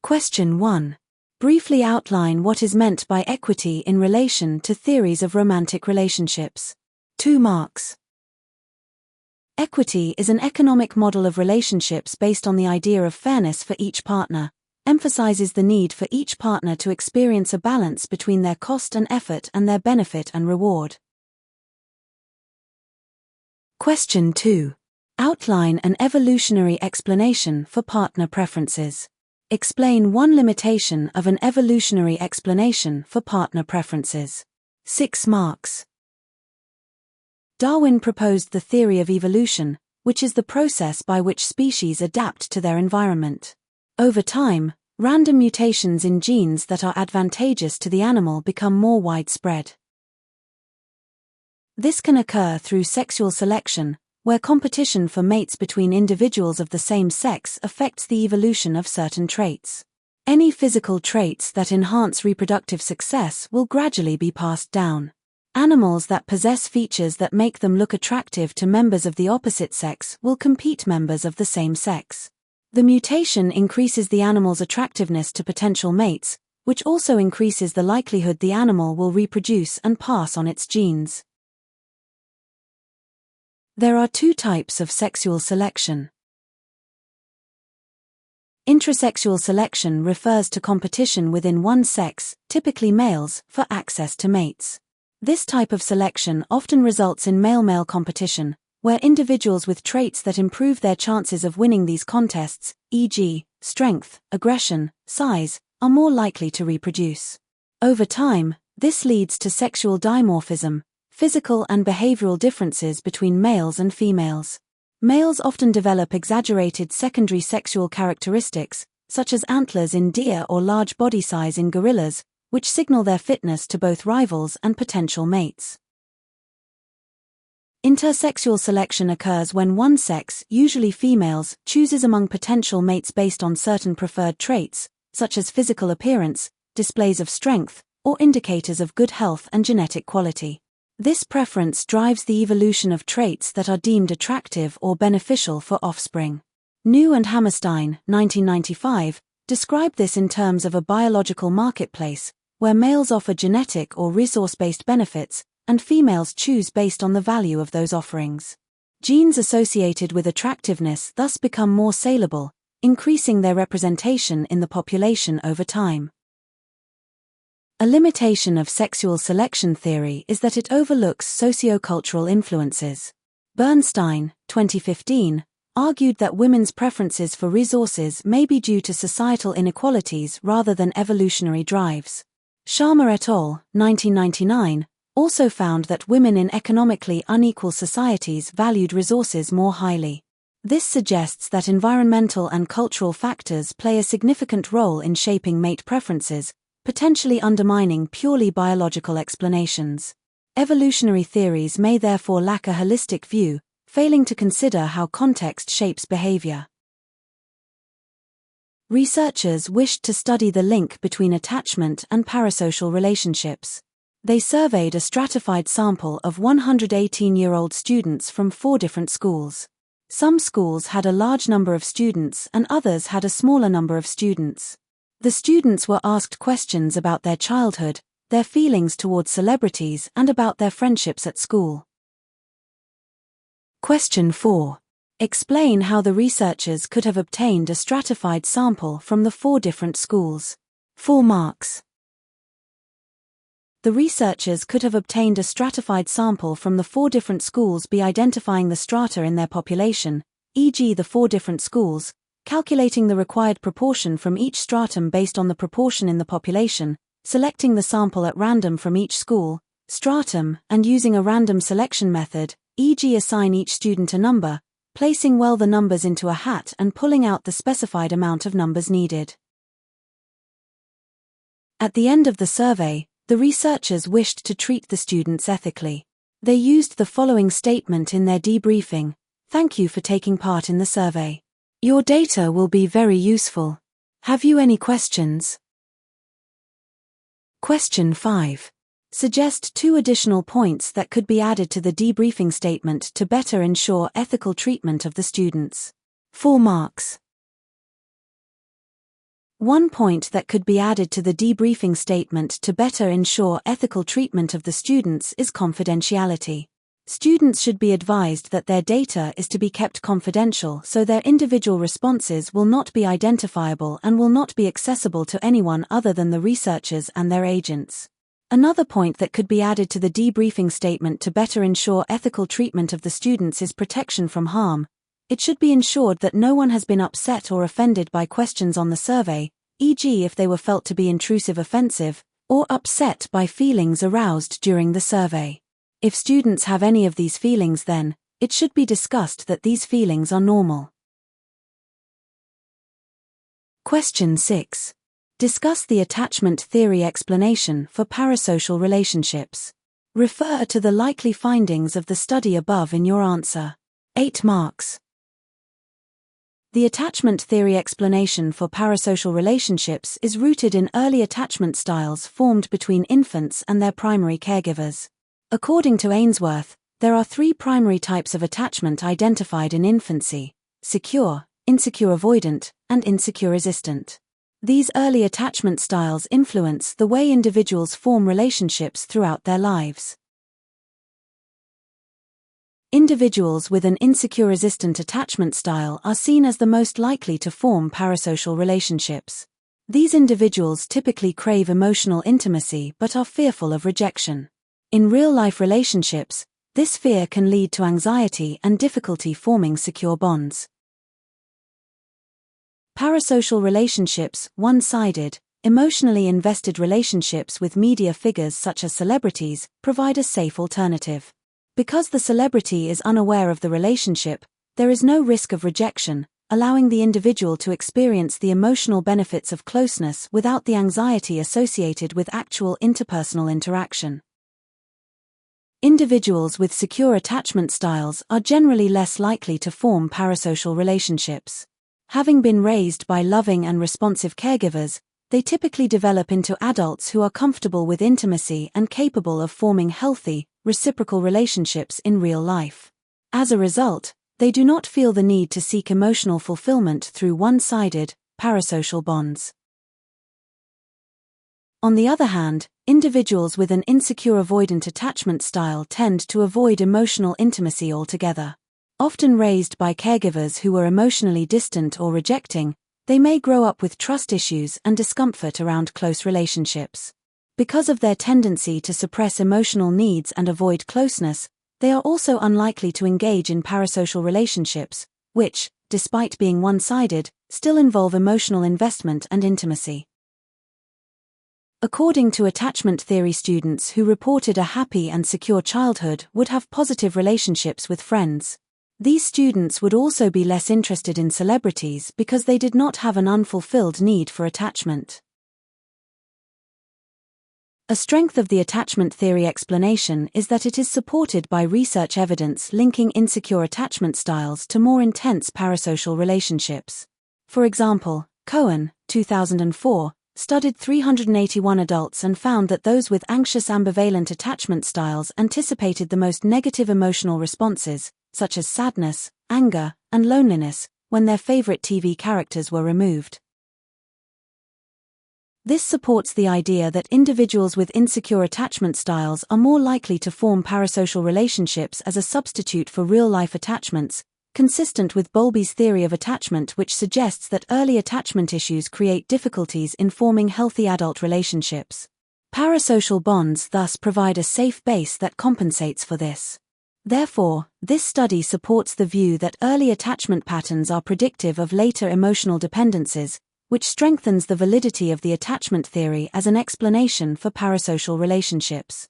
Question 1. Briefly outline what is meant by equity in relation to theories of romantic relationships. 2 marks. Equity is an economic model of relationships based on the idea of fairness for each partner, emphasizes the need for each partner to experience a balance between their cost and effort and their benefit and reward. Question 2. Outline an evolutionary explanation for partner preferences. Explain one limitation of an evolutionary explanation for partner preferences. 6 marks. Darwin proposed the theory of evolution, which is the process by which species adapt to their environment. Over time, random mutations in genes that are advantageous to the animal become more widespread. This can occur through sexual selection, where competition for mates between individuals of the same sex affects the evolution of certain traits. Any physical traits that enhance reproductive success will gradually be passed down. Animals that possess features that make them look attractive to members of the opposite sex will compete members of the same sex. The mutation increases the animal's attractiveness to potential mates, which also increases the likelihood the animal will reproduce and pass on its genes. There are 2 types of sexual selection. Intrasexual selection refers to competition within one sex, typically males, for access to mates. This type of selection often results in male-male competition, where individuals with traits that improve their chances of winning these contests, e.g., strength, aggression, size, are more likely to reproduce. Over time, this leads to sexual dimorphism, physical and behavioral differences between males and females. Males often develop exaggerated secondary sexual characteristics, such as antlers in deer or large body size in gorillas, which signal their fitness to both rivals and potential mates. Intersexual selection occurs when one sex, usually females, chooses among potential mates based on certain preferred traits, such as physical appearance, displays of strength, or indicators of good health and genetic quality. This preference drives the evolution of traits that are deemed attractive or beneficial for offspring. New and Hammerstein, 1995, described this in terms of a biological marketplace, where males offer genetic or resource-based benefits, and females choose based on the value of those offerings. Genes associated with attractiveness thus become more saleable, increasing their representation in the population over time. A limitation of sexual selection theory is that it overlooks sociocultural influences. Bernstein, 2015, argued that women's preferences for resources may be due to societal inequalities rather than evolutionary drives. Sharma et al., 1999, also found that women in economically unequal societies valued resources more highly. This suggests that environmental and cultural factors play a significant role in shaping mate preferences, potentially undermining purely biological explanations. Evolutionary theories may therefore lack a holistic view, failing to consider how context shapes behavior. Researchers wished to study the link between attachment and parasocial relationships. They surveyed a stratified sample of 118-year-old students from 4 different schools. Some schools had a large number of students and others had a smaller number of students. The students were asked questions about their childhood, their feelings towards celebrities, and about their friendships at school. Question 4. Explain how the researchers could have obtained a stratified sample from the 4 different schools. 4 marks. The researchers could have obtained a stratified sample from the 4 different schools by identifying the strata in their population, e.g. the 4 different schools, calculating the required proportion from each stratum based on the proportion in the population, selecting the sample at random from each school, stratum, and using a random selection method, e.g. assign each student a number, placing the numbers into a hat and pulling out the specified amount of numbers needed. At the end of the survey, the researchers wished to treat the students ethically. They used the following statement in their debriefing: "Thank you for taking part in the survey. Your data will be very useful. Have you any questions?" Question 5. Suggest 2 additional points that could be added to the debriefing statement to better ensure ethical treatment of the students. 4 marks. One point that could be added to the debriefing statement to better ensure ethical treatment of the students is confidentiality. Students should be advised that their data is to be kept confidential so their individual responses will not be identifiable and will not be accessible to anyone other than the researchers and their agents. Another point that could be added to the debriefing statement to better ensure ethical treatment of the students is protection from harm. It should be ensured that no one has been upset or offended by questions on the survey, e.g. if they were felt to be intrusive, offensive, or upset by feelings aroused during the survey. If students have any of these feelings, then it should be discussed that these feelings are normal. Question 6. Discuss the attachment theory explanation for parasocial relationships. Refer to the likely findings of the study above in your answer. 8 marks. The attachment theory explanation for parasocial relationships is rooted in early attachment styles formed between infants and their primary caregivers. According to Ainsworth, there are 3 primary types of attachment identified in infancy: secure, insecure avoidant, and insecure resistant. These early attachment styles influence the way individuals form relationships throughout their lives. Individuals with an insecure resistant attachment style are seen as the most likely to form parasocial relationships. These individuals typically crave emotional intimacy but are fearful of rejection. In real-life relationships, this fear can lead to anxiety and difficulty forming secure bonds. Parasocial relationships, one-sided, emotionally invested relationships with media figures such as celebrities, provide a safe alternative. Because the celebrity is unaware of the relationship, there is no risk of rejection, allowing the individual to experience the emotional benefits of closeness without the anxiety associated with actual interpersonal interaction. Individuals with secure attachment styles are generally less likely to form parasocial relationships. Having been raised by loving and responsive caregivers, they typically develop into adults who are comfortable with intimacy and capable of forming healthy, reciprocal relationships in real life. As a result, they do not feel the need to seek emotional fulfillment through one-sided, parasocial bonds. On the other hand, individuals with an insecure avoidant attachment style tend to avoid emotional intimacy altogether. Often raised by caregivers who were emotionally distant or rejecting, they may grow up with trust issues and discomfort around close relationships. Because of their tendency to suppress emotional needs and avoid closeness, they are also unlikely to engage in parasocial relationships, which, despite being one-sided, still involve emotional investment and intimacy. According to attachment theory, students who reported a happy and secure childhood would have positive relationships with friends. These students would also be less interested in celebrities because they did not have an unfulfilled need for attachment. A strength of the attachment theory explanation is that it is supported by research evidence linking insecure attachment styles to more intense parasocial relationships. For example, Cohen, 2004, studied 381 adults and found that those with anxious ambivalent attachment styles anticipated the most negative emotional responses, such as sadness, anger, and loneliness, when their favorite TV characters were removed. This supports the idea that individuals with insecure attachment styles are more likely to form parasocial relationships as a substitute for real-life attachments, consistent with Bowlby's theory of attachment, which suggests that early attachment issues create difficulties in forming healthy adult relationships. Parasocial bonds thus provide a safe base that compensates for this. Therefore, this study supports the view that early attachment patterns are predictive of later emotional dependencies, which strengthens the validity of the attachment theory as an explanation for parasocial relationships.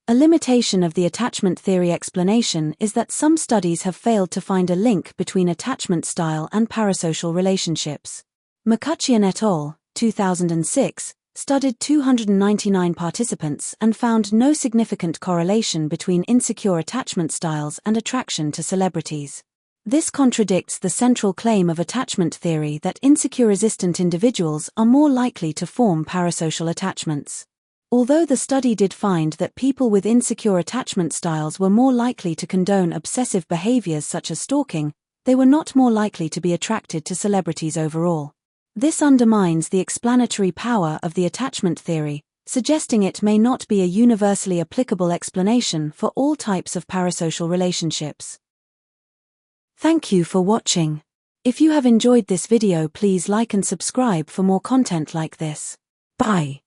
A limitation of the attachment theory explanation is that some studies have failed to find a link between attachment style and parasocial relationships. McCutcheon et al., 2006, studied 299 participants and found no significant correlation between insecure attachment styles and attraction to celebrities. This contradicts the central claim of attachment theory that insecure resistant individuals are more likely to form parasocial attachments. Although the study did find that people with insecure attachment styles were more likely to condone obsessive behaviors such as stalking, they were not more likely to be attracted to celebrities overall. This undermines the explanatory power of the attachment theory, suggesting it may not be a universally applicable explanation for all types of parasocial relationships. Thank you for watching. If you have enjoyed this video, please like and subscribe for more content like this. Bye.